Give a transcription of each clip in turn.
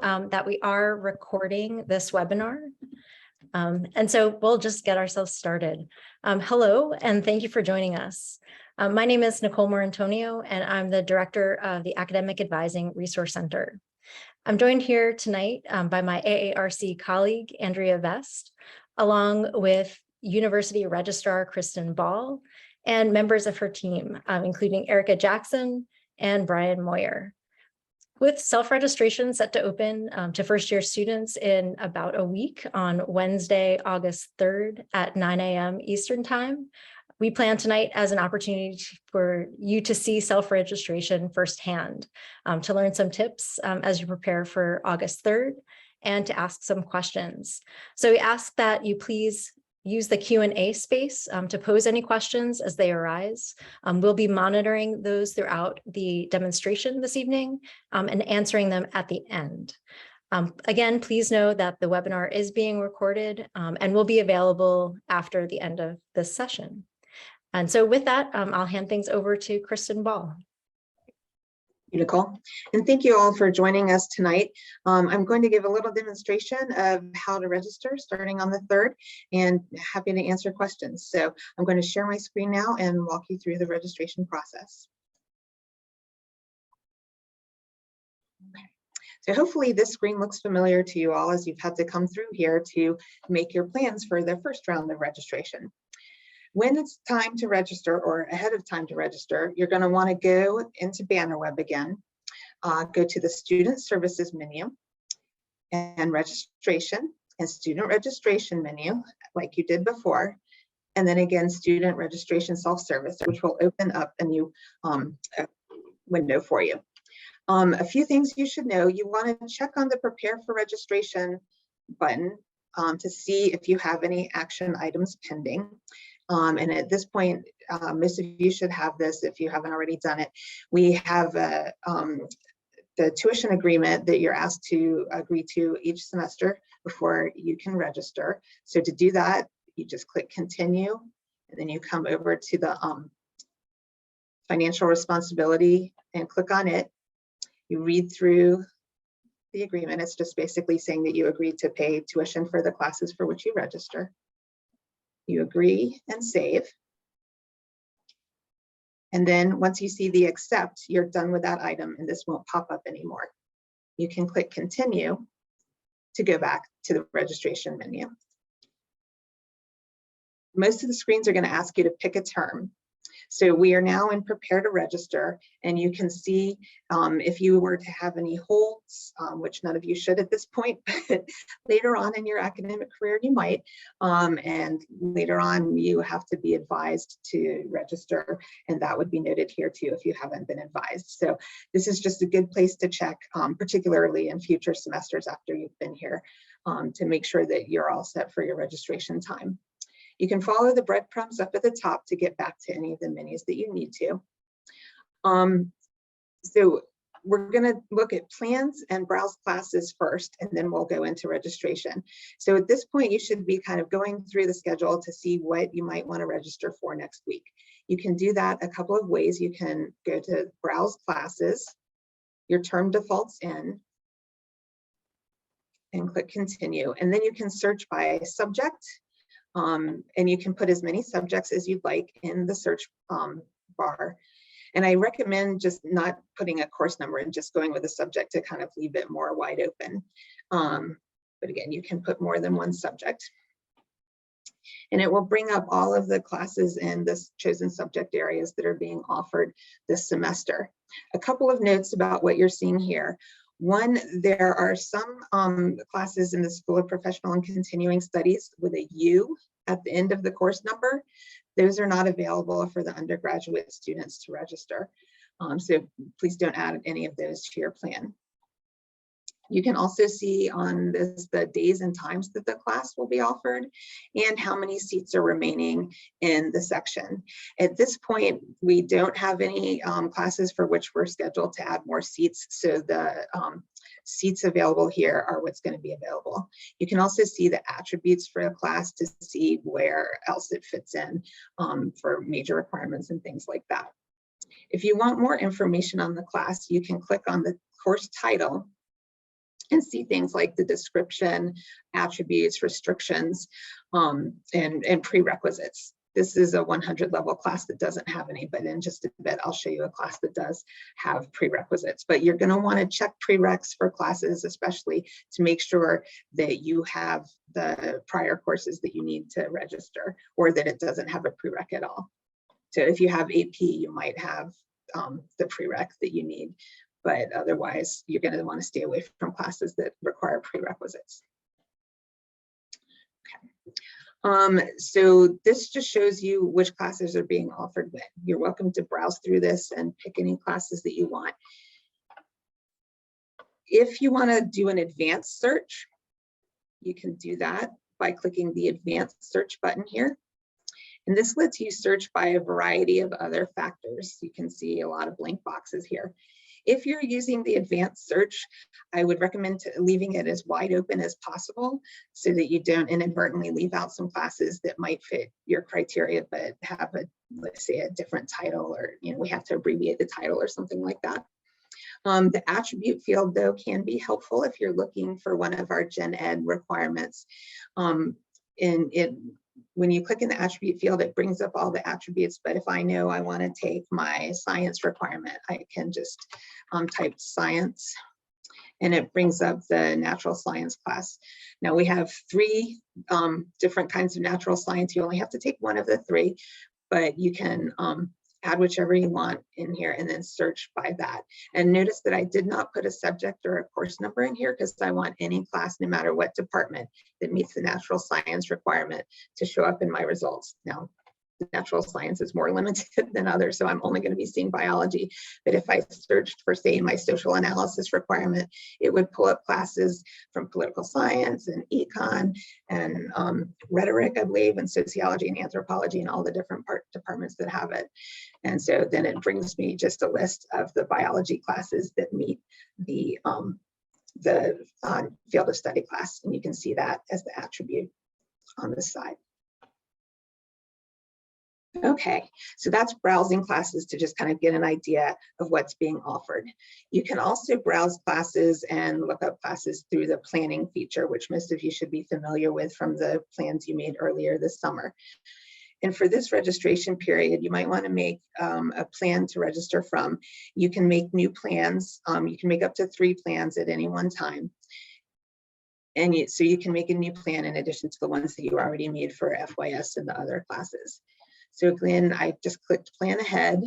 that we are recording this webinar. And so we'll just get ourselves started. Hello, and thank you for joining us. My name is Nicole Morantonio, and I'm the Director of the Academic Advising Resource Center. I'm joined here tonight by my AARC colleague, Andrea Vest, along with University Registrar Kristen Ball, and members of her team, including Erica Jackson and Brian Moyer. With self-registration set to open to first-year students in about a week on Wednesday, August 3rd at 9 a.m. Eastern Time, we plan tonight as an opportunity for you to see self-registration firsthand, to learn some tips as you prepare for August 3rd, and to ask some questions. So we ask that you please use the Q&A space to pose any questions as they arise. We'll be monitoring those throughout the demonstration this evening and answering them at the end. Again, please know that the webinar is being recorded and will be available after the end of this session. And so with that, I'll hand things over to Kristen Ball. Nicole, and thank you all for joining us tonight. I'm going to give a little demonstration of how to register starting on the 3rd, and happy to answer questions. So I'm going to share my screen now and walk you through the registration process. Okay. So hopefully this screen looks familiar to you all as you've had to come through here to make your plans for the first round of registration. When it's time to register, or ahead of time to register, you're going to want to go into Bannerweb again, go to the Student Services menu and Registration and Student Registration menu, like you did before, and then again, Student Registration Self-Service, which will open up a new window for you. A few things you should know: you want to check on the Prepare for Registration button to see if you have any action items pending. And at this point, most of you should have this if you haven't already done it. We have the tuition agreement that you're asked to agree to each semester before you can register. So to do that, you just click Continue, and then you come over to the Financial Responsibility and click on it. You read through the agreement. It's just basically saying that you agreed to pay tuition for the classes for which you register. You agree and save. And then once you see the accept, you're done with that item and this won't pop up anymore. You can click Continue to go back to the registration menu. Most of the screens are going to ask you to pick a term. So we are now in Prepare to Register, and you can see if you were to have any holds, which none of you should at this point, but later on in your academic career you might, and later on you have to be advised to register, and that would be noted here too if you haven't been advised. So this is just a good place to check, particularly in future semesters after you've been here, to make sure that you're all set for your registration time. You can follow the breadcrumbs up at the top to get back to any of the menus that you need to. So we're going to look at plans and browse classes first, and then we'll go into registration. So at this point, you should be kind of going through the schedule to see what you might want to register for next week. You can do that a couple of ways. You can go to Browse Classes, your term defaults in, and click Continue. And then you can search by subject. And you can put as many subjects as you'd like in the search bar. And I recommend just not putting a course number and just going with a subject to kind of leave it more wide open. But again, you can put more than one subject. And it will bring up all of the classes in this chosen subject areas that are being offered this semester. A couple of notes about what you're seeing here. One, there are some classes in the School of Professional and Continuing Studies with a U at the end of the course number. Those are not available for the undergraduate students to register. So please don't add any of those to your plan. You can also see on this the days and times that the class will be offered and how many seats are remaining in the section. At this point, we don't have any classes for which we're scheduled to add more seats, so the seats available here are what's going to be available. You can also see the attributes for a class to see where else it fits in for major requirements and things like that. If you want more information on the class, you can click on the course title and see things like the description, attributes, restrictions, and prerequisites. This is a 100 level class that doesn't have any, but in just a bit, I'll show you a class that does have prerequisites. But you're going to want to check prereqs for classes, especially to make sure that you have the prior courses that you need to register, or that it doesn't have a prereq at all. So if you have AP, you might have the prereq that you need, but otherwise you're going to want to stay away from classes that require prerequisites. So this just shows you which classes are being offered when. You're welcome to browse through this and pick any classes that you want. If you want to do an advanced search, you can do that by clicking the advanced search button here. And this lets you search by a variety of other factors. You can see a lot of blank boxes here. If you're using the advanced search, I would recommend leaving it as wide open as possible so that you don't inadvertently leave out some classes that might fit your criteria, but have a, let's say, a different title, or we have to abbreviate the title or something like that. The attribute field, though, can be helpful if you're looking for one of our gen ed requirements. When you click in the attribute field, it brings up all the attributes, but if I know I want to take my science requirement, I can just type science, and it brings up the natural science class. Now we have 3 different kinds of natural science. You only have to take one of the 3, but you can add whichever you want in here and then search by that. And notice that I did not put a subject or a course number in here because I want any class, no matter what department, that meets the natural science requirement to show up in my results. Now, natural science is more limited than others, so I'm only going to be seeing biology. But if I searched for, say, my social analysis requirement, it would pull up classes from political science and econ and rhetoric, I believe, and sociology and anthropology, and all the different departments that have it. And so then it brings me just a list of the biology classes that meet the field of study class, and you can see that as the attribute on this side. Okay, so that's browsing classes to just kind of get an idea of what's being offered. You can also browse classes and look up classes through the planning feature, which most of you should be familiar with from the plans you made earlier this summer. And for this registration period, you might want to make a plan to register from. You can make new plans. You can make up to 3 plans at any one time. And so you can make a new plan in addition to the ones that you already made for FYS and the other classes. So again, I just clicked plan ahead,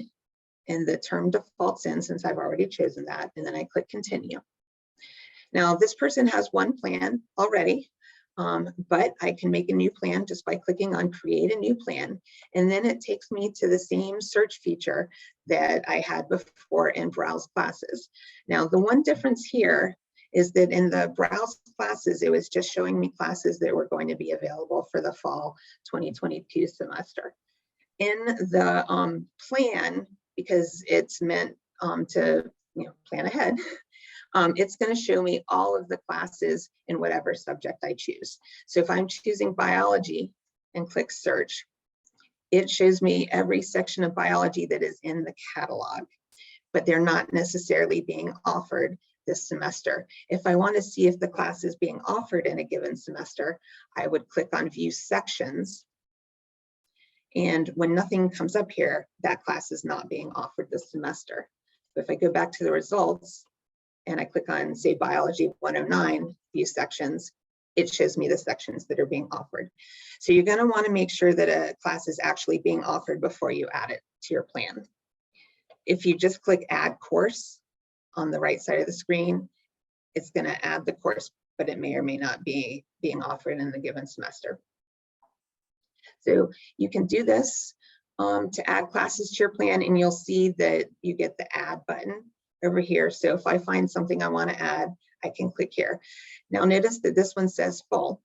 and the term defaults in since I've already chosen that, and then I click continue. Now this person has one plan already, but I can make a new plan just by clicking on create a new plan, and then it takes me to the same search feature that I had before in browse classes. Now the one difference here is that in the browse classes, it was just showing me classes that were going to be available for the fall 2022 semester. In the plan, because it's meant to plan ahead, it's going to show me all of the classes in whatever subject I choose. So if I'm choosing biology and click search, it shows me every section of biology that is in the catalog, but they're not necessarily being offered this semester. If I want to see if the class is being offered in a given semester, I would click on view sections. And when nothing comes up here, that class is not being offered this semester. But if I go back to the results and I click on, say, biology 109, view sections, it shows me the sections that are being offered. So you're going to want to make sure that a class is actually being offered before you add it to your plan. If you just click add course on the right side of the screen, it's going to add the course, but it may or may not be being offered in the given semester. So you can do this to add classes to your plan, and you'll see that you get the add button over here. So if I find something I want to add, I can click here. Now notice that this one says full.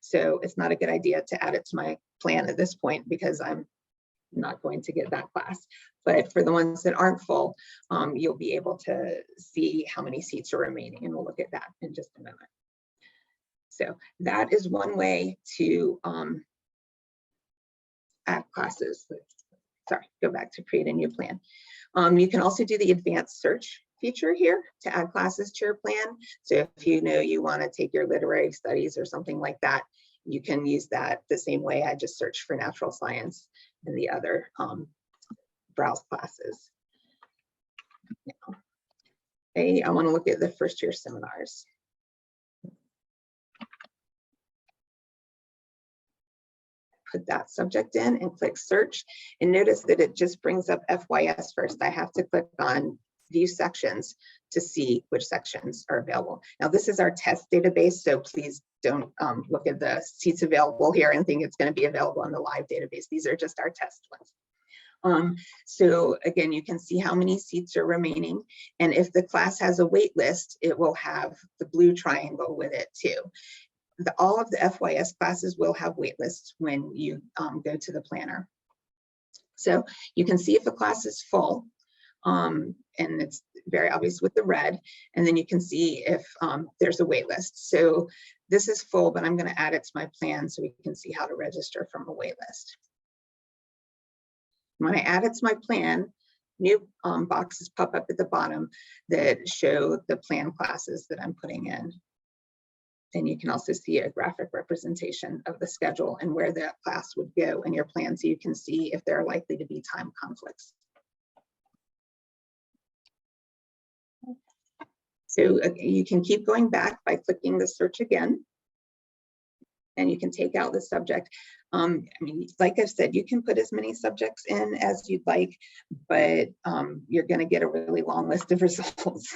So it's not a good idea to add it to my plan at this point because I'm not going to get that class. But for the ones that aren't full, you'll be able to see how many seats are remaining, and we'll look at that in just a moment. So that is one way to add classes. Sorry, go back to create a new plan. You can also do the advanced search feature here to add classes to your plan. So if you know you want to take your literary studies or something like that, you can use that the same way I just searched for natural science and the other browse classes. Now, I want to look at the first year seminars. Put that subject in and click search, and notice that it just brings up FYS first. I have to click on view sections to see which sections are available. Now this is our test database, so please don't look at the seats available here and think it's going to be available on the live database. These are just our test ones. So again, you can see how many seats are remaining, and if the class has a wait list, it will have the blue triangle with it too. All of the FYS classes will have wait lists when you go to the planner. So you can see if a class is full, and it's very obvious with the red, and then you can see if there's a wait list. So this is full, but I'm going to add it to my plan so we can see how to register from a wait list. When I add it to my plan, new boxes pop up at the bottom that show the plan classes that I'm putting in. And you can also see a graphic representation of the schedule and where that class would go in your plan, so you can see if there are likely to be time conflicts. So you can keep going back by clicking the search again, and you can take out the subject. I mean, like I said, you can put as many subjects in as you'd like, but you're going to get a really long list of results.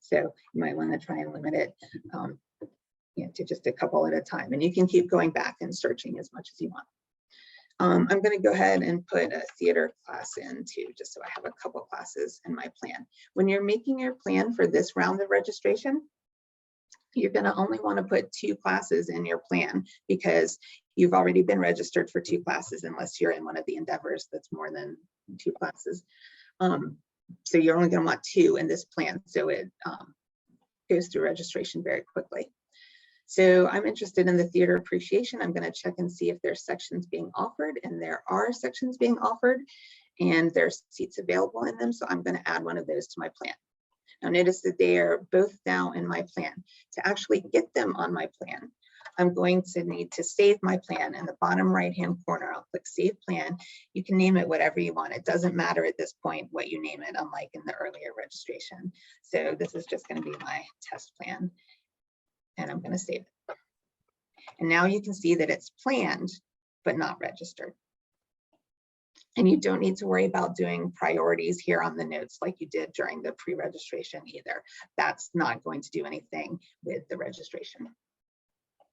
So you might want to try and limit it to just a couple at a time, and you can keep going back and searching as much as you want. I'm going to go ahead and put a theater class in too, just so I have a couple classes in my plan. When you're making your plan for this round of registration, you're going to only want to put 2 classes in your plan because you've already been registered for 2 classes, unless you're in one of the endeavors that's more than 2 classes. So you're only going to want 2 in this plan, so it goes through registration very quickly. So I'm interested in the theater appreciation. I'm going to check and see if there's sections being offered, and there are sections being offered, and there's seats available in them. So I'm going to add one of those to my plan. Now notice that they are both now in my plan. To actually get them on my plan, I'm going to need to save my plan. In the bottom right-hand corner, I'll click Save Plan. You can name it whatever you want. It doesn't matter at this point what you name it, unlike in the earlier registration. So this is just going to be my test plan, and I'm going to save it. And now you can see that it's planned, but not registered. And you don't need to worry about doing priorities here on the notes like you did during the pre-registration either. That's not going to do anything with the registration.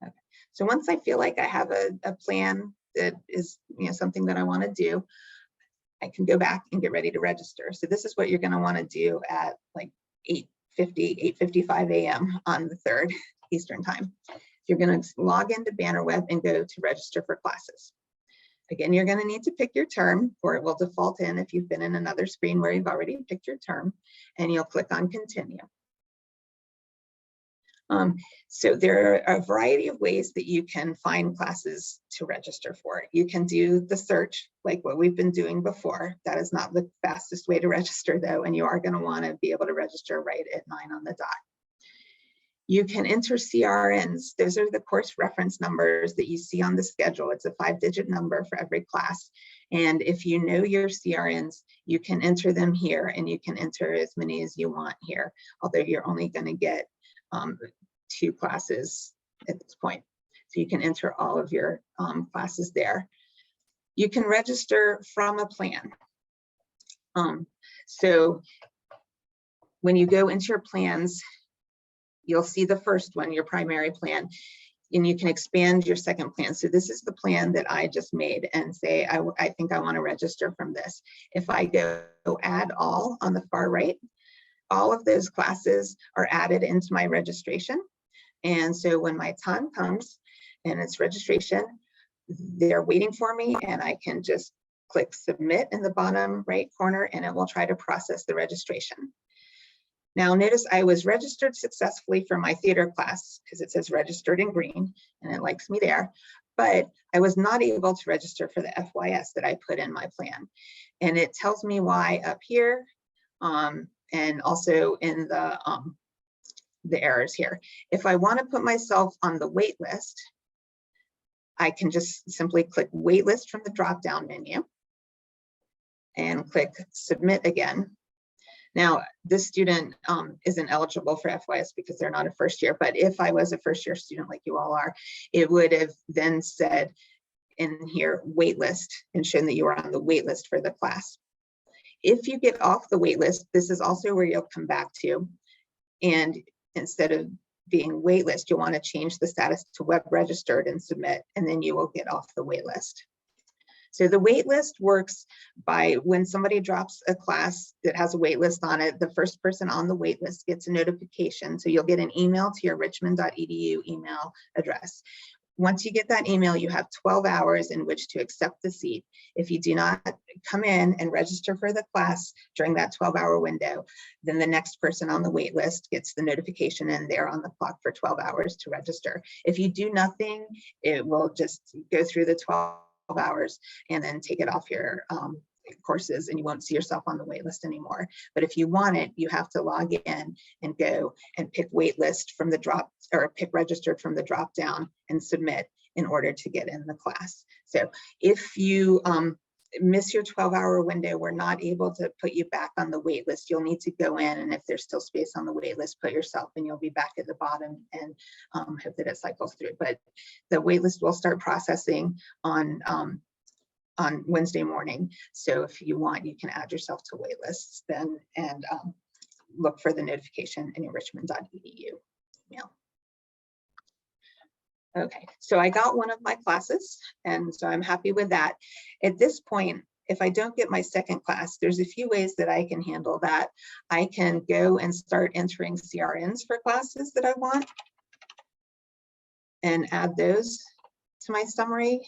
Okay. So once I feel like I have a plan that is something that I want to do, I can go back and get ready to register. So this is what you're going to want to do at like 8:55 a.m. on the 3rd Eastern time. You're going to log into Bannerweb and go to register for classes. Again, you're going to need to pick your term, or it will default in if you've been in another screen where you've already picked your term, and you'll click on continue. So there are a variety of ways that you can find classes to register for. You can do the search like what we've been doing before. That is not the fastest way to register though, and you are going to want to be able to register right at 9 on the dot. You can enter CRNs. Those are the course reference numbers that you see on the schedule. It's a 5-digit number for every class. And if you know your CRNs, you can enter them here, and you can enter as many as you want here, although you're only going to get 2 classes at this point. So you can enter all of your classes there. You can register from a plan. So when you go into your plans, you'll see the first one, your primary plan, and you can expand your second plan. So this is the plan that I just made and say, I think I want to register from this. If I go add all on the far right, all of those classes are added into my registration. And so when my time comes and it's registration, they're waiting for me, and I can just click submit in the bottom right corner, and it will try to process the registration. Now notice I was registered successfully for my theater class because it says registered in green and it likes me there, but I was not able to register for the FYS that I put in my plan. And it tells me why up here. and also in the errors here. If I want to put myself on the wait list, I can just simply click waitlist from the drop-down menu and click submit again. Now, this student isn't eligible for FYS because they're not a first year, but if I was a first year student like you all are, it would have then said in here waitlist and shown that you are on the waitlist for the class. If you get off the waitlist, this is also where you'll come back to, and instead of being waitlist, you'll want to change the status to web registered and submit, and then you will get off the waitlist. So the waitlist works by when somebody drops a class that has a waitlist on it, the first person on the waitlist gets a notification. So you'll get an email to your richmond.edu email address. Once you get that email, you have 12 hours in which to accept the seat. If you do not come in and register for the class during that 12-hour window, then the next person on the wait list gets the notification and they're on the clock for 12 hours to register. If you do nothing, it will just go through the 12 hours and then take it off your courses, and you won't see yourself on the wait list anymore. But if you want it, you have to log in and go and pick wait list from the drop, or pick registered from the drop down and submit in order to get in the class. So if you miss your 12-hour window, we're not able to put you back on the wait list. You'll need to go in, and if there's still space on the wait list, put yourself, and you'll be back at the bottom, and hope that it cycles through. But the wait list will start processing on Wednesday morning. So if you want, you can add yourself to wait lists then, and look for the notification in your richmond.edu email. Okay, so I got one of my classes, and so I'm happy with that. At this point, if I don't get my second class, there's a few ways that I can handle that. I can go and start entering CRNs for classes that I want and add those to my summary.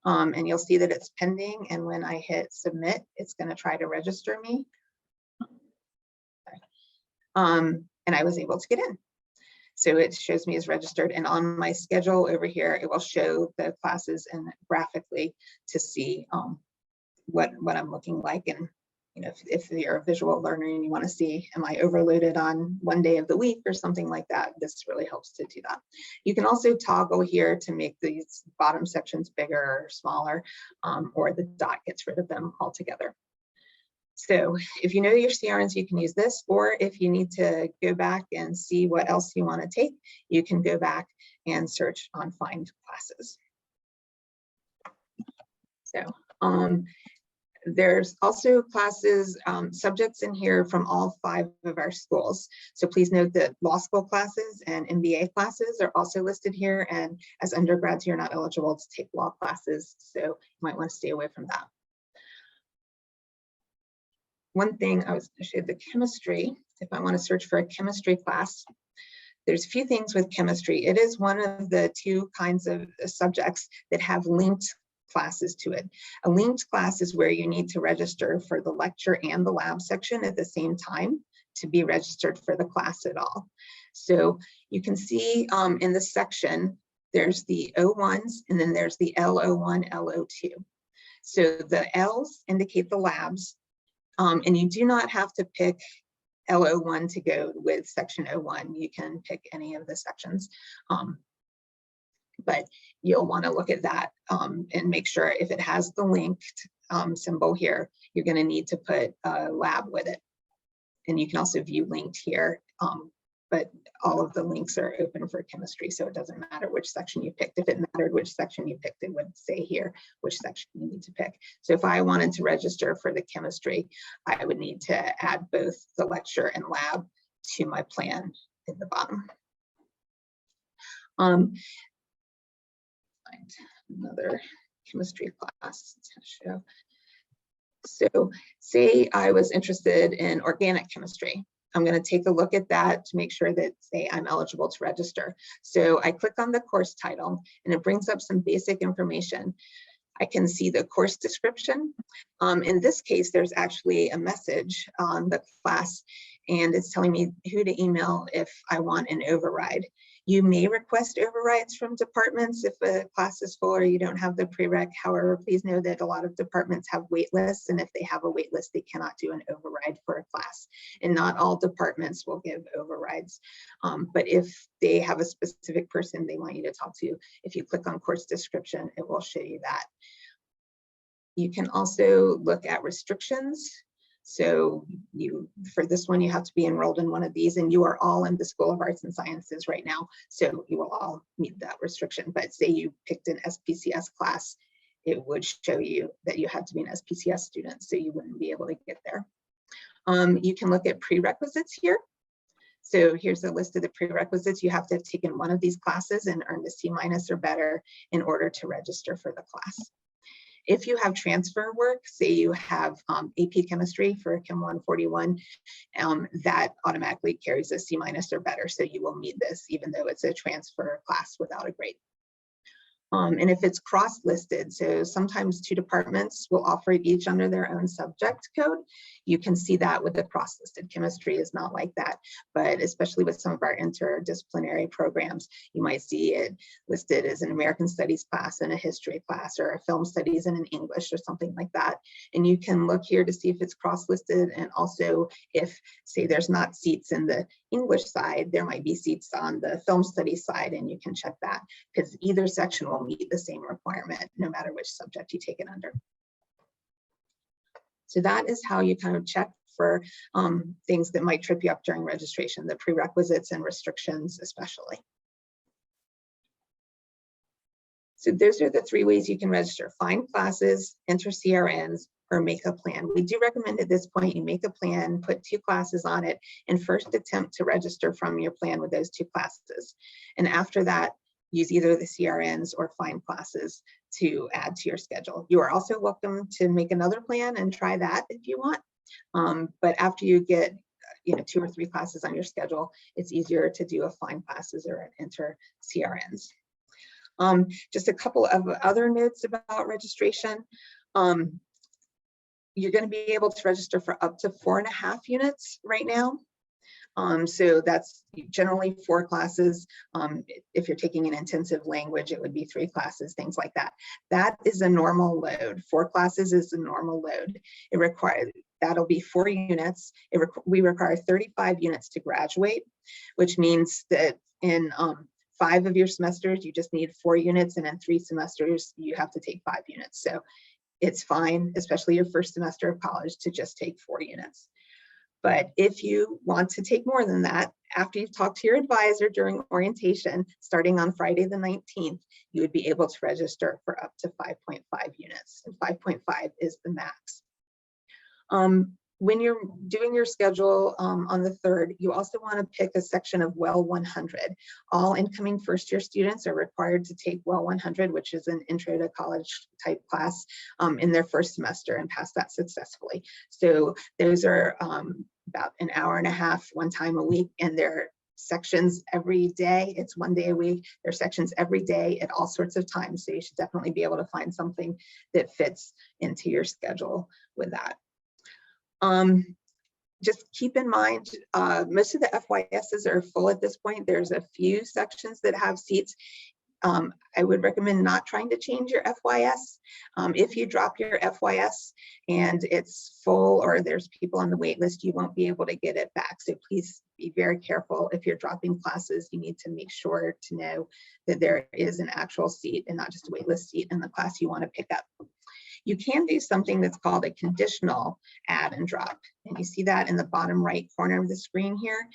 And you'll see that it's pending, and when I hit submit, it's going to try to register me. And I was able to get in. So it shows me as registered, and on my schedule over here, it will show the classes and graphically to see what I'm looking like. And you know, if you're a visual learner and you want to see, am I overloaded on one day of the week or something like that, this really helps to do that. You can also toggle here to make these bottom sections bigger or smaller, or the dot gets rid of them altogether. So if you know your CRNs, you can use this, or if you need to go back and see what else you want to take, you can go back and search on find classes. So there's also classes, subjects in here from all 5 of our schools. So please note that law school classes and MBA classes are also listed here. And as undergrads, you're not eligible to take law classes. So you might want to stay away from that. One thing I was going to show, the chemistry, if I want to search for a chemistry class, there's a few things with chemistry. It is one of the 2 kinds of subjects that have linked classes to it. A linked class is where you need to register for the lecture and the lab section at the same time to be registered for the class at all. So you can see in this section, there's the O1s, and then there's the L01, L02. So the L's indicate the labs, and you do not have to pick L01 to go with section 01. You can pick any of the sections. But you'll want to look at that and make sure if it has the linked symbol here, you're going to need to put a lab with it. And you can also view linked here, but all of the links are open for chemistry, so it doesn't matter which section you picked. If it mattered which section you picked, it would say here which section you need to pick. So if I wanted to register for the chemistry, I would need to add both the lecture and lab to my plan at the bottom. Find another chemistry class to show. So say I was interested in organic chemistry. I'm going to take a look at that to make sure that, say, I'm eligible to register. So I click on the course title, and it brings up some basic information. I can see the course description. In this case, there's actually a message on the class, and it's telling me who to email if I want an override. You may request overrides from departments if a class is full or you don't have the prereq. However, please know that a lot of departments have wait lists, and if they have a wait list, they cannot do an override for a class. And not all departments will give overrides. But if they have a specific person they want you to talk to, if you click on course description, it will show you that. You can also look at restrictions. So for this one, you have to be enrolled in one of these, and you are all in the School of Arts and Sciences right now, so you will all meet that restriction. But say you picked an SPCS class, it would show you that you had to be an SPCS student, so you wouldn't be able to get there. You can look at prerequisites here. So here's a list of the prerequisites. You have to have taken one of these classes and earned a C- or better in order to register for the class. If you have transfer work, say you have AP chemistry for Chem 141, that automatically carries a C- or better. So you will meet this even though it's a transfer class without a grade. And if it's cross-listed, so sometimes two departments will offer it each under their own subject code. You can see that with the cross-listed. Chemistry is not like that, but especially with some of our interdisciplinary programs, you might see it listed as an American Studies class and a history class, or a film studies and an English or something like that. And you can look here to see if it's cross-listed, and also if, say, there's not seats in the English side, there might be seats on the film studies side, and you can check that, because either section will meet the same requirement no matter which subject you take it under. So that is how you kind of check for things that might trip you up during registration, the prerequisites and restrictions especially. So those are the three ways you can register: find classes, enter CRNs, or make a plan. We do recommend at this point you make a plan, put 2 classes on it, and first attempt to register from your plan with those 2 classes. And after that, use either the CRNs or find classes to add to your schedule. You are also welcome to make another plan and try that if you want. But after you get 2 or 3 classes on your schedule, it's easier to do a find classes or an enter CRNs. Just a couple of other notes about registration. You're going to be able to register for up to 4.5 units right now. So that's generally 4 classes. If you're taking an intensive language, it would be 3 classes, things like that. That is a normal load. 4 classes is a normal load. That'll be 4 units. We require 35 units to graduate, which means that in 5 of your semesters, you just need 4 units, and in 3 semesters, you have to take 5 units. So it's fine, especially your first semester of college, to just take 4 units. But if you want to take more than that, after you've talked to your advisor during orientation, starting on Friday the 19th, you would be able to register for up to 5.5 units. And 5.5 is the max. When you're doing your schedule on the 3rd, you also want to pick a section of Well 100. All incoming first-year students are required to take Well 100, which is an intro to college type class in their first semester, and pass that successfully. So those are about an hour and a half, 1 time a week, and they're sections every day. It's 1 day a week. There are sections every day at all sorts of times. So you should definitely be able to find something that fits into your schedule with that. Just keep in mind, most of the FYSs are full at this point. There's a few sections that have seats. I would recommend not trying to change your FYS. If you drop your FYS and it's full, or there's people on the wait list, you won't be able to get it back. So please be very careful. If you're dropping classes, you need to make sure to know that there is an actual seat and not just a wait list seat in the class you want to pick up. You can do something that's called a conditional add and drop. And you see that in the bottom right corner of the screen here.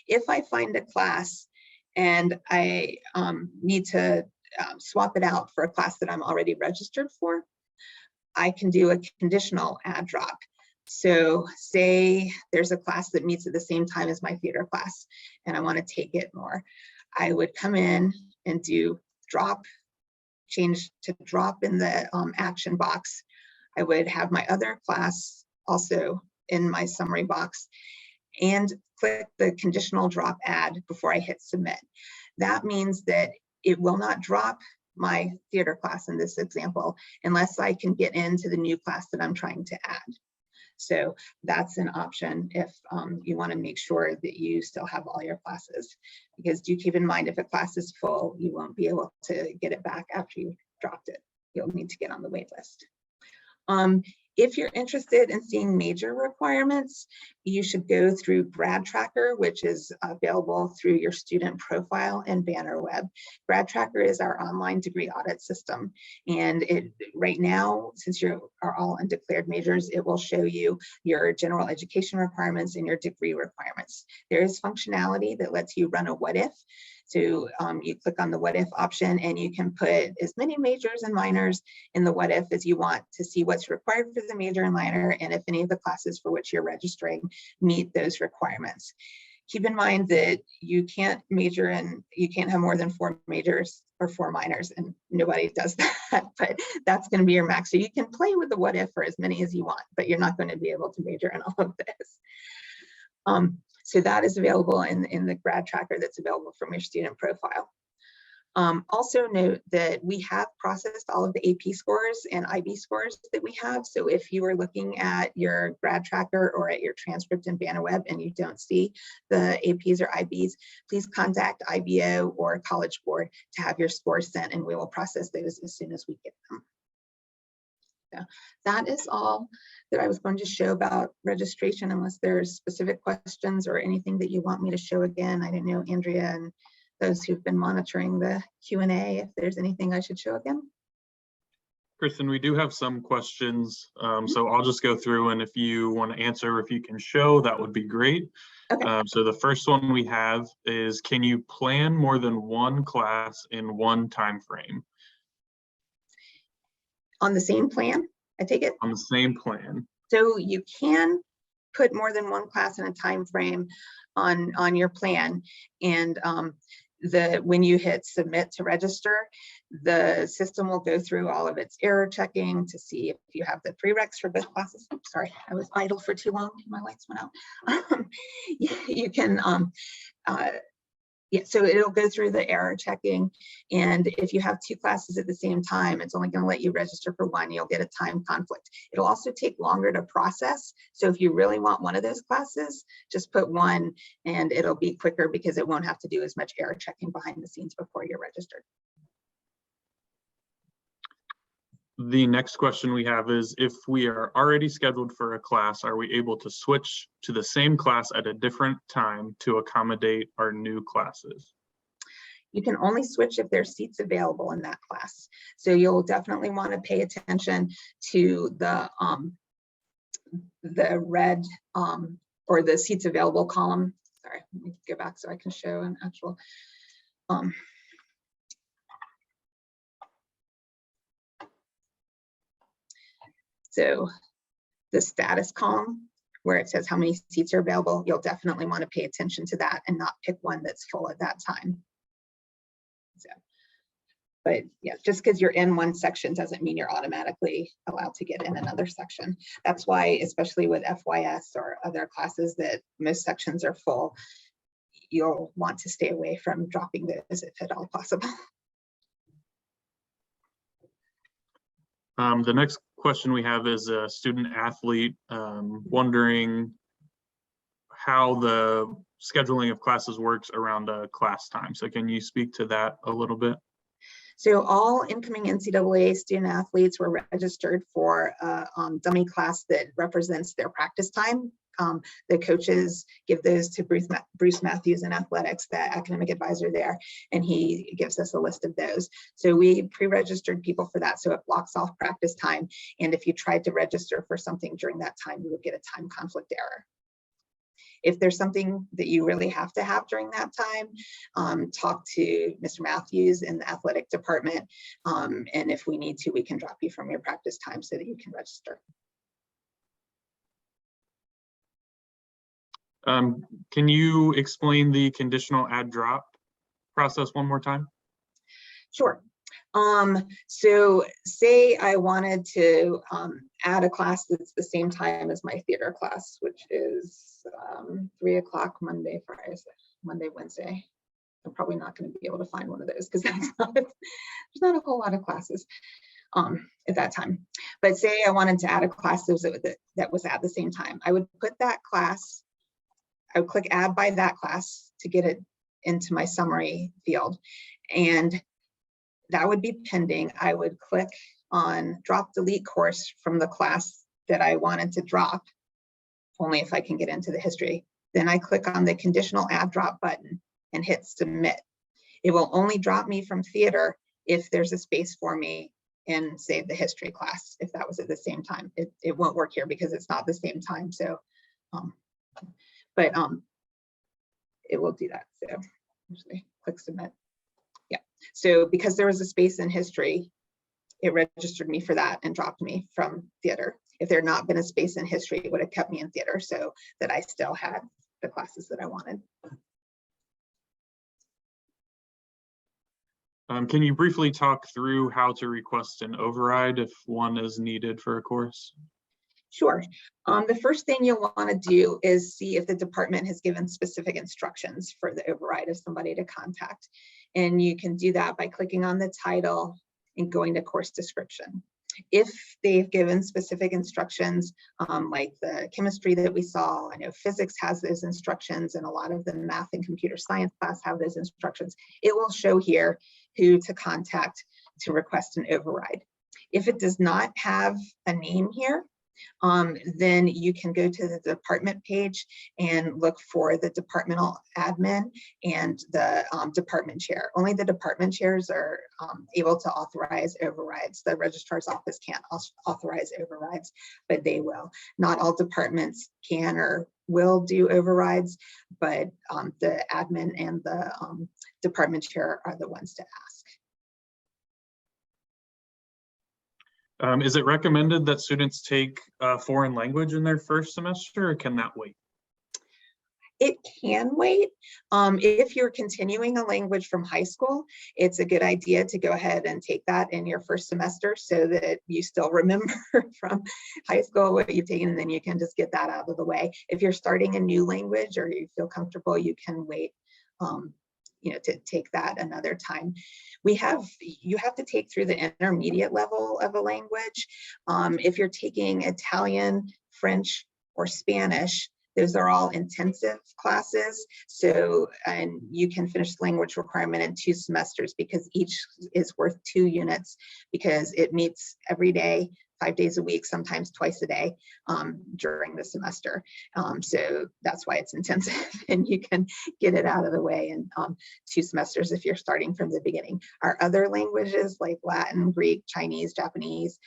If I find a class and I need to swap it out for a class that I'm already registered for, I can do a conditional add drop. So say there's a class that meets at the same time as my theater class and I want to take it more. I would come in and do drop, change to drop in the action box. I would have my other class also in my summary box and click the conditional drop add before I hit submit. That means that it will not drop my theater class in this example unless I can get into the new class that I'm trying to add. So that's an option if you want to make sure that you still have all your classes, because do keep in mind, if a class is full, you won't be able to get it back after you dropped it. You'll need to get on the wait list. If you're interested in seeing major requirements, you should go through Grad Tracker, which is available through your student profile and Bannerweb. Grad Tracker is our online degree audit system. And right now, since you are all undeclared majors, it will show you your general education requirements and your degree requirements. There is functionality that lets you run a what if. So you click on the what if option and you can put as many majors and minors in the what if as you want to see what's required for the major and minor, and if any of the classes for which you're registering meet those requirements. Keep in mind that you can't major in, you can't have more than 4 majors or 4 minors, and nobody does that, but that's going to be your max. So you can play with the what if for as many as you want, but you're not going to be able to major in all of this. So that is available in the Grad Tracker that's available from your student profile. Also note that we have processed all of the AP scores and IB scores that we have. So if you are looking at your Grad Tracker or at your transcript in Bannerweb and you don't see the APs or IBs, please contact IBO or College Board to have your scores sent, and we will process those as soon as we get them. So that is all that I was going to show about registration, unless there's specific questions or anything that you want me to show again. I didn't know, Andrea and those who've been monitoring the Q&A, if there's anything I should show again. Kristen, we do have some questions, so I'll just go through, and if you want to answer, if you can show, that would be great. Okay. So the first one we have is, can you plan more than one class in one time frame? On the same plan, I take it? On the same plan. So you can put more than one class in a time frame on your plan, and when you hit submit to register, the system will go through all of its error checking to see if you have the prereqs for both classes. Oops, sorry, I was idle for too long. My lights went out. You can, yeah, so it'll go through the error checking. And if you have 2 classes at the same time, it's only going to let you register for one. You'll get a time conflict. It'll also take longer to process. So if you really want one of those classes, just put one and it'll be quicker because it won't have to do as much error checking behind the scenes before you're registered. The next question we have is, if we are already scheduled for a class, are we able to switch to the same class at a different time to accommodate our new classes? You can only switch if there's seats available in that class. So you'll definitely want to pay attention to the red or the seats available column. Sorry, let me go back so I can show an actual. So the status column where it says how many seats are available, you'll definitely want to pay attention to that and not pick one that's full at that time. So, but yeah, just because you're in one section doesn't mean you're automatically allowed to get in another section. That's why, especially with FYS or other classes that most sections are full, you'll want to stay away from dropping those if at all possible. The next question we have is a student athlete wondering how the scheduling of classes works around class time. So can you speak to that a little bit? So all incoming NCAA student athletes were registered for a dummy class that represents their practice time. The coaches give those to Bruce Matthews in athletics, the academic advisor there, and he gives us a list of those. So we pre-registered people for that, so it blocks off practice time. And if you tried to register for something during that time, you would get a time conflict error. If there's something that you really have to have during that time, talk to Mr. Matthews in the athletic department. And if we need to, we can drop you from your practice time so that you can register. Can you explain the conditional add drop process one more time? Sure. So say I wanted to add a class that's the same time as my theater class, which is 3 o'clock Monday, Wednesday. I'm probably not going to be able to find one of those because there's not a whole lot of classes. at that time. But say I wanted to add a class that was at the same time, I would put that class, I would click add by that class to get it into my summary field, and that would be pending. I would click on drop delete course from the class that I wanted to drop, only if I can get into the history. Then I click on the conditional add drop button and hit submit. It will only drop me from theater if there's a space for me in, say, the history class, if that was at the same time. It won't work here because it's not the same time. So, it will do that. So usually click submit. Yeah. So because there was a space in history, it registered me for that and dropped me from theater. If there had not been a space in history, it would have kept me in theater so that I still had the classes that I wanted. Can you briefly talk through how to request an override if one is needed for a course? Sure. The first thing you'll want to do is see if the department has given specific instructions for the override of somebody to contact. And you can do that by clicking on the title and going to course description. If they've given specific instructions, like the chemistry that we saw, I know physics has those instructions, and a lot of the math and computer science class have those instructions, it will show here who to contact to request an override. If it does not have a name here, then you can go to the department page and look for the departmental admin and the department chair. Only the department chairs are able to authorize overrides. The registrar's office can't authorize overrides, but they will. Not all departments can or will do overrides, but the admin and the department chair are the ones to ask. Is it recommended that students take a foreign language in their first semester, or can that wait? It can wait. If you're continuing a language from high school, it's a good idea to go ahead and take that in your first semester so that you still remember from high school what you've taken, and then you can just get that out of the way. If you're starting a new language or you feel comfortable, you can wait to take that another time. You have to take through the intermediate level of a language. If you're taking Italian, French, or Spanish, those are all intensive classes. So, and you can finish the language requirement in 2 semesters because each is worth 2 units because it meets every day, 5 days a week, sometimes twice a day during the semester. So that's why it's intensive, and you can get it out of the way in 2 semesters if you're starting from the beginning. Our other languages like Latin, Greek, Chinese, Japanese,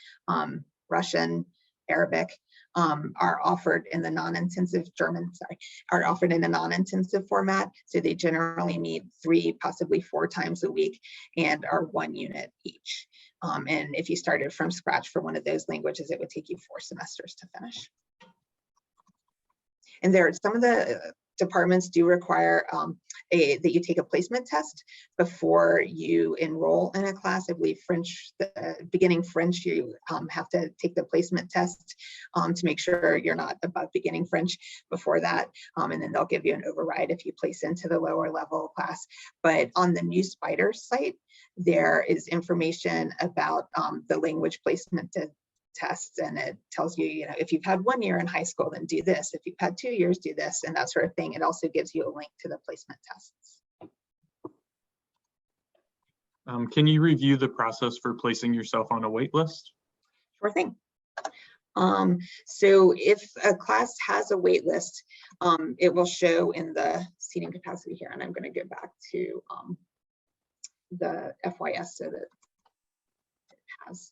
Russian, Arabic are offered in the non-intensive are offered in a non-intensive format. So they generally meet 3, possibly 4 times a week and are 1 unit each. And if you started from scratch for one of those languages, it would take you 4 semesters to finish. And there are some of the departments do require that you take a placement test before you enroll in a class. I believe French, beginning French, you have to take the placement test to make sure you're not above beginning French before that. And then they'll give you an override if you place into the lower level class. But on the New Spider site, there is information about the language placement tests, and it tells you, if you've had 1 year in high school, then do this. If you've had 2 years, do this, and that sort of thing. It also gives you a link to the placement tests. Can you review the process for placing yourself on a wait list? Sure thing. So if a class has a wait list, it will show in the seating capacity here, and I'm going to go back to the FYS so that it has.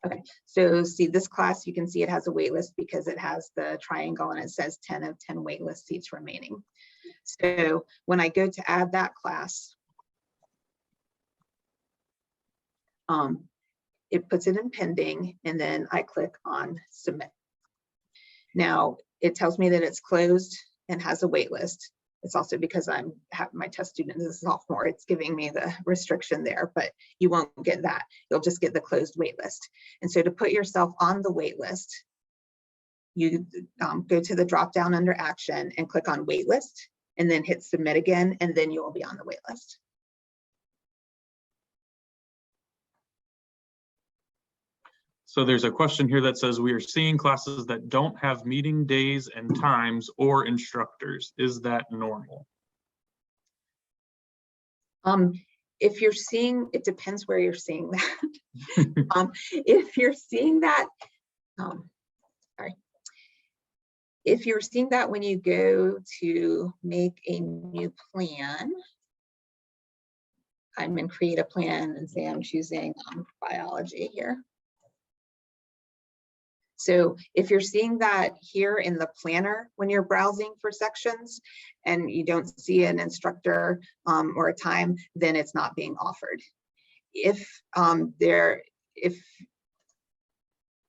Okay, so see this class, you can see it has a wait list because it has the triangle and it says 10 of 10 wait list seats remaining. So when I go to add that class, it puts it in pending, and then I click on submit. Now it tells me that it's closed and has a wait list. It's also because my test student is a sophomore, it's giving me the restriction there, but you won't get that. You'll just get the closed wait list. And so to put yourself on the wait list, you go to the drop down under action and click on waitlist, and then hit submit again, and then you will be on the waitlist. So there's a question here that says, we are seeing classes that don't have meeting days and times or instructors. Is that normal? If you're seeing, it depends where you're seeing that. If you're seeing that, sorry. If you're seeing that when you go to make a new plan, I'm in create a plan and say I'm choosing biology here. So if you're seeing that here in the planner when you're browsing for sections and you don't see an instructor or a time, then it's not being offered. If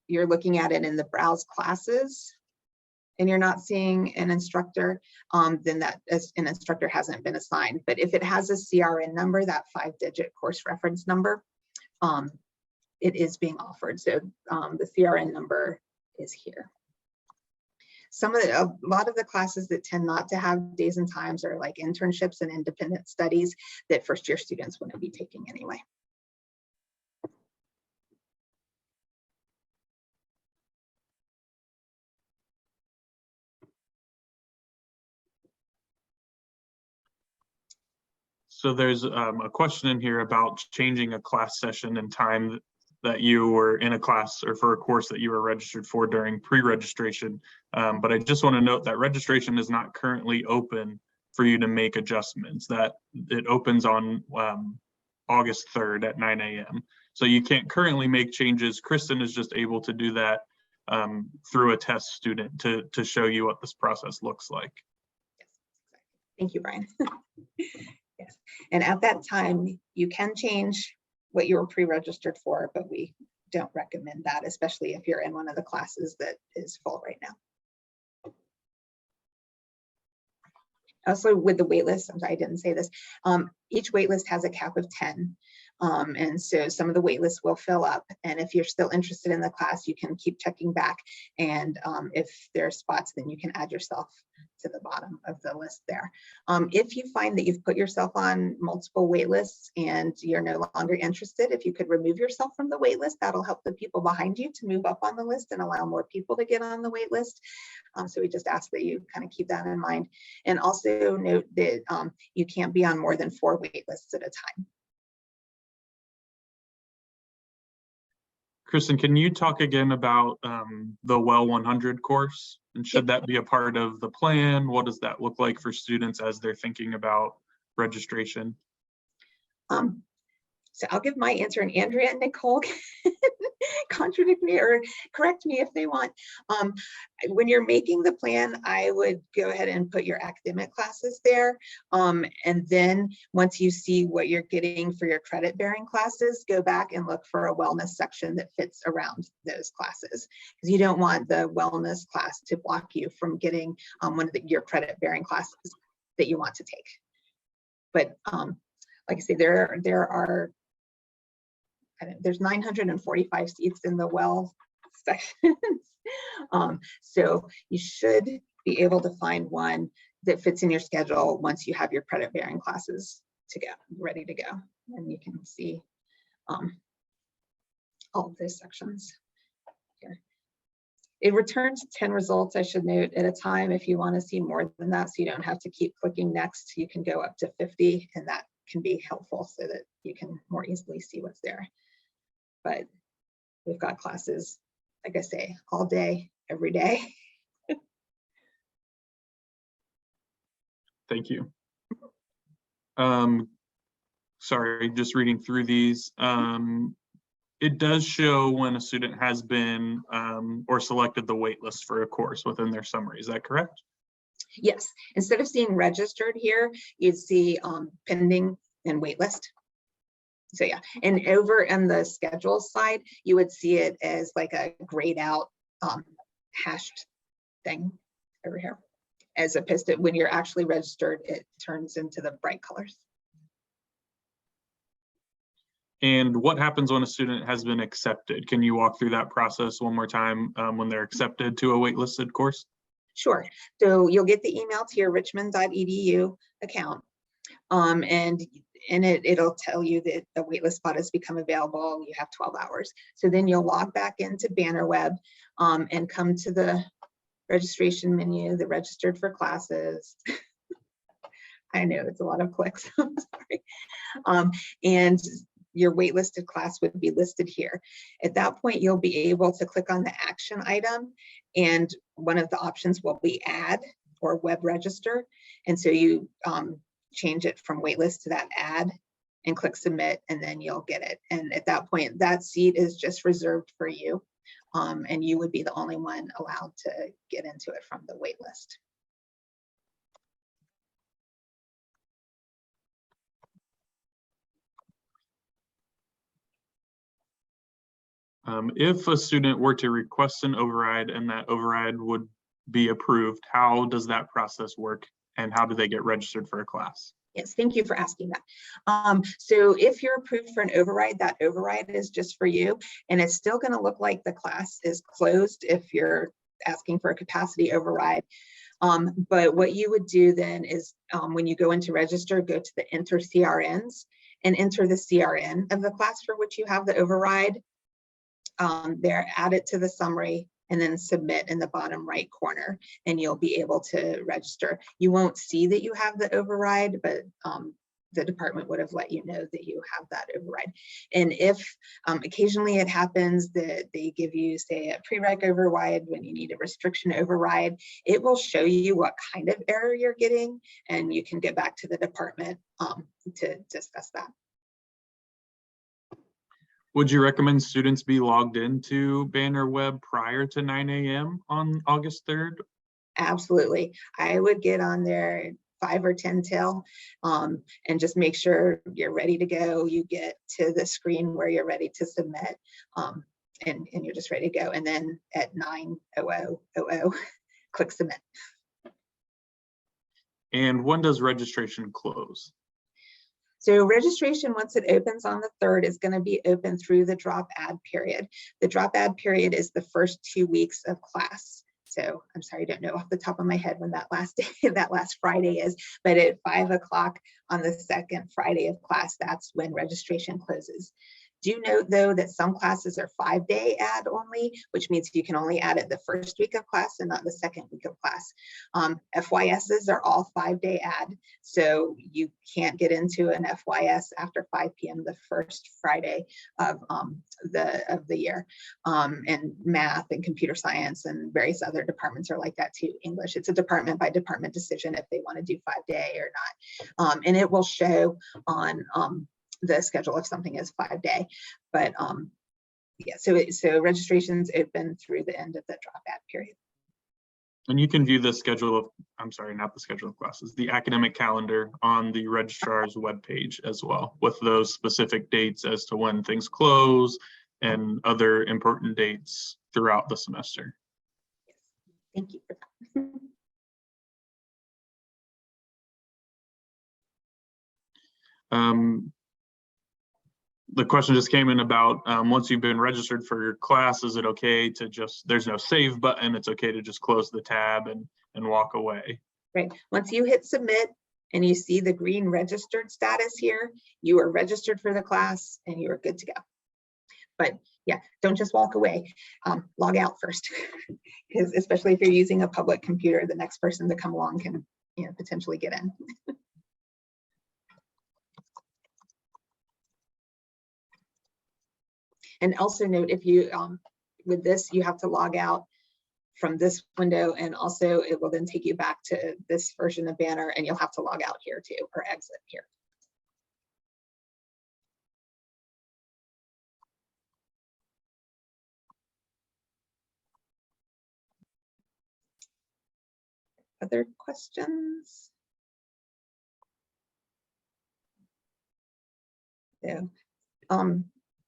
you're looking at it in the browse classes and you're not seeing an instructor, then that an instructor hasn't been assigned. But if it has a CRN number, that 5-digit course reference number, it is being offered. So the CRN number is here. A lot of the classes that tend not to have days and times are like internships and independent studies that first year students wouldn't be taking anyway. So there's a question in here about changing a class session and time that you were in a class or for a course that you were registered for during pre-registration. But I just want to note that registration is not currently open for you to make adjustments. That it opens on August 3rd at 9 a.m. So you can't currently make changes. Kristen is just able to do that through a test student to show you what this process looks like. Yes, exactly. Thank you, Brian. Yes, and at that time, you can change what you were pre-registered for, but we don't recommend that, especially if you're in one of the classes that is full right now. Also with the waitlist, I'm sorry, I didn't say this, each waitlist has a cap of 10. And so some of the waitlists will fill up. And if you're still interested in the class, you can keep checking back. And if there are spots, then you can add yourself to the bottom of the list there. If you find that you've put yourself on multiple waitlists and you're no longer interested, if you could remove yourself from the waitlist, that'll help the people behind you to move up on the list and allow more people to get on the waitlist. So we just ask that you kind of keep that in mind. And also note that you can't be on more than 4 waitlists at a time. Kristen, can you talk again about the Well 100 course? And should that be a part of the plan? What does that look like for students as they're thinking about registration? So I'll give my answer, and Andrea and Nicole can contradict me or correct me if they want. When you're making the plan, I would go ahead and put your academic classes there. And then once you see what you're getting for your credit bearing classes, go back and look for a wellness section that fits around those classes, because you don't want the wellness class to block you from getting one of your credit bearing classes that you want to take. But like I say, there's 945 seats in the well sections. So you should be able to find one that fits in your schedule once you have your credit bearing classes ready to go. And you can see all of those sections here. It returns 10 results, I should note, at a time. If you want to see more than that, so you don't have to keep clicking next, you can go up to 50, and that can be helpful so that you can more easily see what's there. But we've got classes, like I say, all day, every day. Thank you. Sorry, just reading through these. It does show when a student has been or selected the waitlist for a course within their summary. Is that correct? Yes. Instead of seeing registered here, you'd see pending and waitlist. So yeah, and over on the schedule side, you would see it as like a grayed out hashed thing over here, as opposed to when you're actually registered, it turns into the bright colors. And what happens when a student has been accepted? Can you walk through that process one more time when they're accepted to a waitlisted course? Sure. So you'll get the email to your richmond.edu account, and it'll tell you that the waitlist spot has become available. You have 12 hours. So then you'll log back into BannerWeb and come to the registration menu, the registered for classes. I know it's a lot of clicks. I'm sorry. And your waitlisted class would be listed here. At that point, you'll be able to click on the action item, and one of the options will be add or web register. And so you change it from waitlist to that add and click submit, and then you'll get it. And at that point, that seat is just reserved for you. And you would be the only one allowed to get into it from the waitlist. If a student were to request an override and that override would be approved, how does that process work and how do they get registered for a class? Yes, thank you for asking that. So if you're approved for an override, that override is just for you, and it's still going to look like the class is closed if you're asking for a capacity override. But what you would do then is when you go into register, go to the enter CRNs and enter the CRN of the class for which you have the override. There, add it to the summary and then submit in the bottom right corner, and you'll be able to register. You won't see that you have the override, but the department would have let you know that you have that override. And if occasionally it happens that they give you, say, a prereq override when you need a restriction override, it will show you what kind of error you're getting, and you can get back to the department to discuss that. Would you recommend students be logged into BannerWeb prior to 9 a.m. on August 3rd? Absolutely. I would get on there 5 or 10 till and just make sure you're ready to go. You get to the screen where you're ready to submit and you're just ready to go. And then at 9:00, click submit. And when does registration close? So registration, once it opens on the 3rd, is going to be open through the drop add period. The drop add period is the first 2 weeks of class. So I'm sorry, I don't know off the top of my head when that last day, that last Friday is, but at 5 o'clock on the second Friday of class, that's when registration closes. Do note, though, that some classes are 5-day add only, which means you can only add it the first week of class and not the second week of class. FYSs are all 5-day add, so you can't get into an FYS after 5 p.m. the first Friday of the year. And math and computer science and various other departments are like that too. English, it's a department by department decision if they want to do 5-day or not. And it will show on the schedule if something is 5-day, but yeah, so registration's open through the end of the drop add period. And you can view the schedule of, I'm sorry, not the schedule of classes, the academic calendar on the registrar's webpage as well, with those specific dates as to when things close and other important dates throughout the semester. Yes. Thank you for that. The question just came in about once you've been registered for your class, is it okay to just, there's no save button, it's okay to just close the tab and walk away? Right. Once you hit submit and you see the green registered status here, you are registered for the class and you are good to go. But yeah, don't just walk away. Log out first, because especially if you're using a public computer, the next person to come along can, you know, potentially get in. And also note, if you, with this, you have to log out from this window, and also it will then take you back to this version of Banner, and you'll have to log out here too, or exit here. Other questions? Yeah.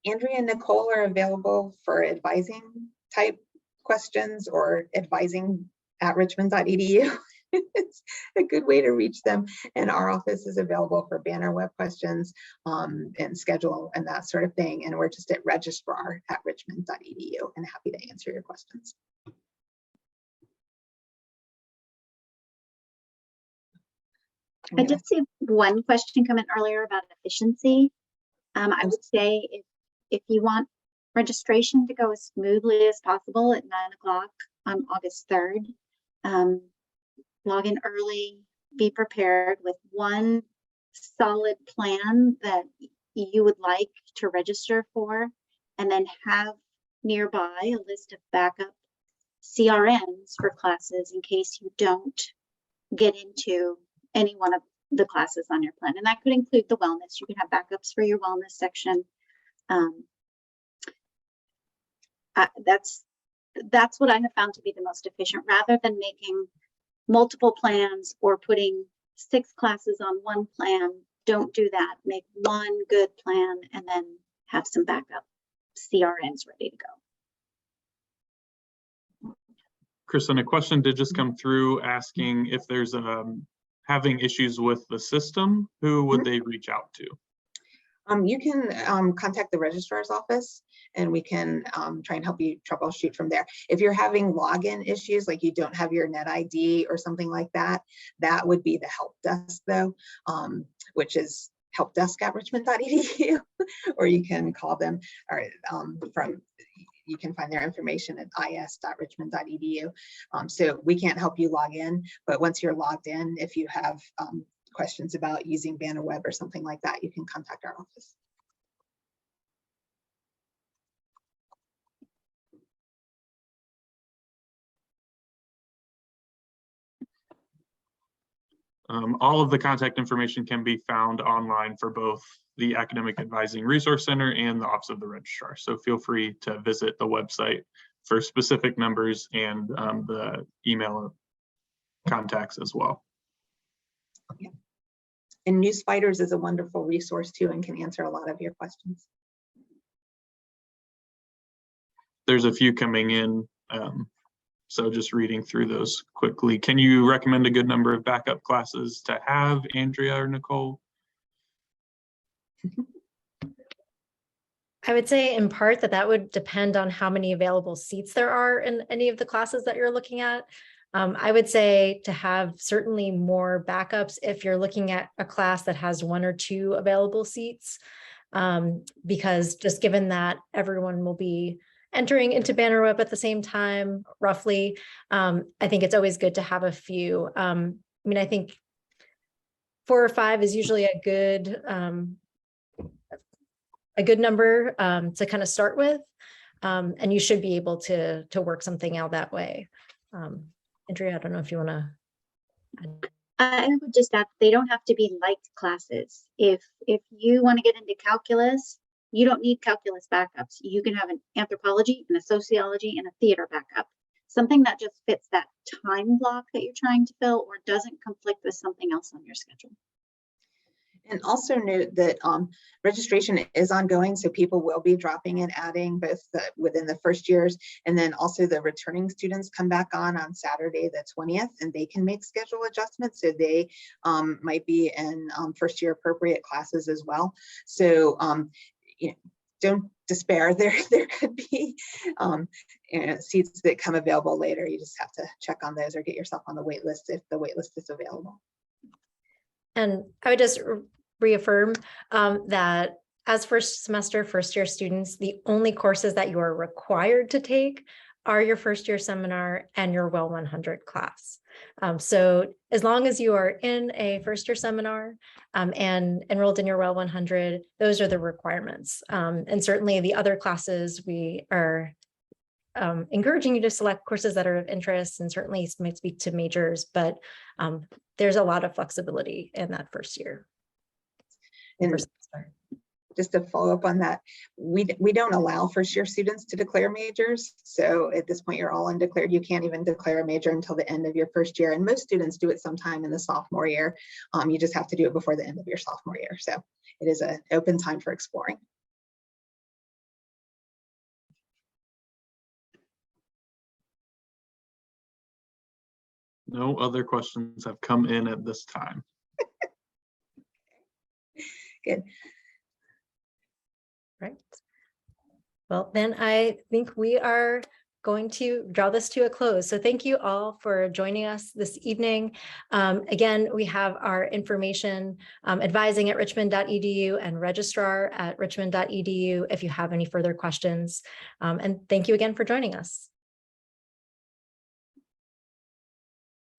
Andrea and Nicole are available for advising type questions or advising at richmond.edu. It's a good way to reach them. And our office is available for banner web questions and schedule and that sort of thing. And we're just at registrar@richmond.edu and happy to answer your questions. I did see one question come in earlier about efficiency. I would say if you want registration to go as smoothly as possible at 9 o'clock on August 3rd, log in early, be prepared with one solid plan that you would like to register for, and then have nearby a list of backup CRNs for classes in case you don't get into any one of the classes on your plan. And that could include the wellness. You can have backups for your wellness section. That's what I have found to be the most efficient, rather than making multiple plans or putting 6 classes on one plan. Don't do that. Make one good plan and then have some backup CRNs ready to go. Kristen, a question did just come through asking if there's having issues with the system, who would they reach out to? You can contact the registrar's office and we can try and help you troubleshoot from there. If you're having login issues, like you don't have your net ID or something like that, that would be the help desk though, which is helpdesk@richmond.edu, or you can call them or you can find their information at is.richmond.edu. So we can't help you log in, but once you're logged in, if you have questions about using banner web or something like that, you can contact our office. All of the contact information can be found online for both the Academic Advising Resource Center and the Office of the Registrar. So feel free to visit the website for specific numbers and the email contacts as well. Yeah. And News Fighters is a wonderful resource too and can answer a lot of your questions. There's a few coming in, so just reading through those quickly. Can you recommend a good number of backup classes to have, Andrea or Nicole? I would say in part that would depend on how many available seats there are in any of the classes that you're looking at. I would say to have certainly more backups if you're looking at a class that has 1 or 2 available seats, because just given that everyone will be entering into banner web at the same time, roughly, I think it's always good to have a few. I mean, I think 4 or 5 is usually a good number to kind of start with, and you should be able to work something out that way. Andrea, I don't know if you want to. I would just add, they don't have to be light classes. If you want to get into calculus, you don't need calculus backups. You can have an anthropology and a sociology and a theater backup. Something that just fits that time block that you're trying to fill or doesn't conflict with something else on your schedule. And also note that registration is ongoing, so people will be dropping and adding both within the first years, and then also the returning students come back on Saturday the 20th, and they can make schedule adjustments, so they might be in first year appropriate classes as well. So you know, don't despair. There could be seats that come available later. You just have to check on those or get yourself on the wait list if the wait list is available. And I would just reaffirm that as first year students, the only courses that you are required to take are your first year seminar and your Well 100 class. So as long as you are in a first year seminar and enrolled in your Well 100, those are the requirements. And certainly the other classes, we are encouraging you to select courses that are of interest and certainly might speak to majors, but there's a lot of flexibility in that first year. And just to follow up on that, we don't allow first year students to declare majors. So at this point, you're all undeclared. You can't even declare a major until the end of your first year. And most students do it sometime in the sophomore year. You just have to do it before the end of your sophomore year. So it is an open time for exploring. No other questions have come in at this time. Good. Right. Well, then I think we are going to draw this to a close. So thank you all for joining us this evening. Again, we have our information advising at richmond.edu and registrar at richmond.edu if you have any further questions. And thank you again for joining us.